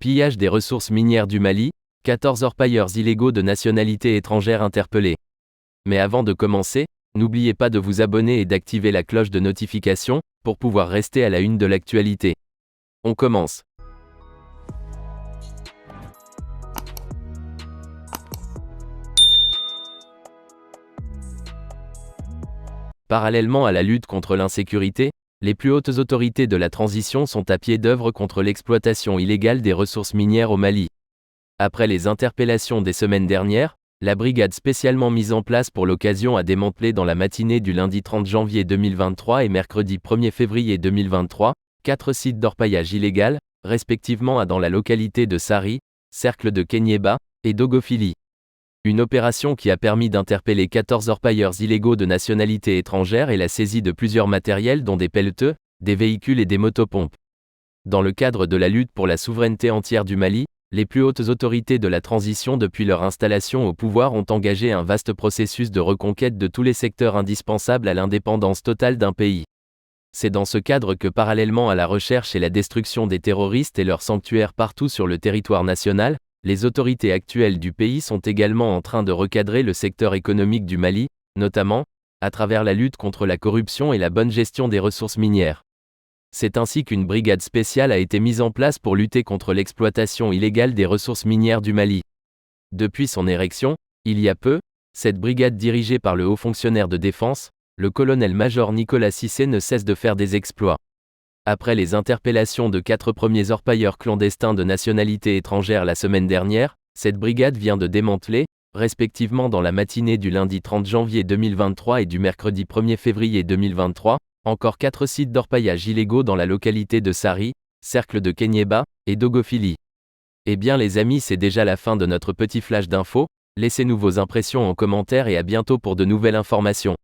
Pillage des ressources minières du Mali, 14 orpailleurs illégaux de nationalité étrangère interpellés. Mais avant de commencer, n'oubliez pas de vous abonner et d'activer la cloche de notification, pour pouvoir rester à la une de l'actualité. On commence. Parallèlement à la lutte contre l'insécurité, les plus hautes autorités de la transition sont à pied d'œuvre contre l'exploitation illégale des ressources minières au Mali. Après les interpellations des semaines dernières, la brigade spécialement mise en place pour l'occasion a démantelé dans la matinée du lundi 30 janvier 2023 et mercredi 1er février 2023, 4 sites d'orpaillage illégal, respectivement dans la localité de Sari, cercle de Kenyeba, et Dogofili. Une opération qui a permis d'interpeller 14 orpailleurs illégaux de nationalité étrangère et la saisie de plusieurs matériels dont des pelleteux, des véhicules et des motopompes. Dans le cadre de la lutte pour la souveraineté entière du Mali, les plus hautes autorités de la transition depuis leur installation au pouvoir ont engagé un vaste processus de reconquête de tous les secteurs indispensables à l'indépendance totale d'un pays. C'est dans ce cadre que parallèlement à la recherche et la destruction des terroristes et leurs sanctuaires partout sur le territoire national, les autorités actuelles du pays sont également en train de recadrer le secteur économique du Mali, notamment, à travers la lutte contre la corruption et la bonne gestion des ressources minières. C'est ainsi qu'une brigade spéciale a été mise en place pour lutter contre l'exploitation illégale des ressources minières du Mali. Depuis son érection, il y a peu, cette brigade dirigée par le haut fonctionnaire de défense, le colonel-major Nicolas Cissé ne cesse de faire des exploits. Après les interpellations de 4 premiers orpailleurs clandestins de nationalité étrangère la semaine dernière, cette brigade vient de démanteler, respectivement dans la matinée du lundi 30 janvier 2023 et du mercredi 1er février 2023, encore 4 sites d'orpaillage illégaux dans la localité de Sari, cercle de Kenyeba, et Dogofili. Eh bien les amis, c'est déjà la fin de notre petit flash d'infos, laissez-nous vos impressions en commentaire et à bientôt pour de nouvelles informations.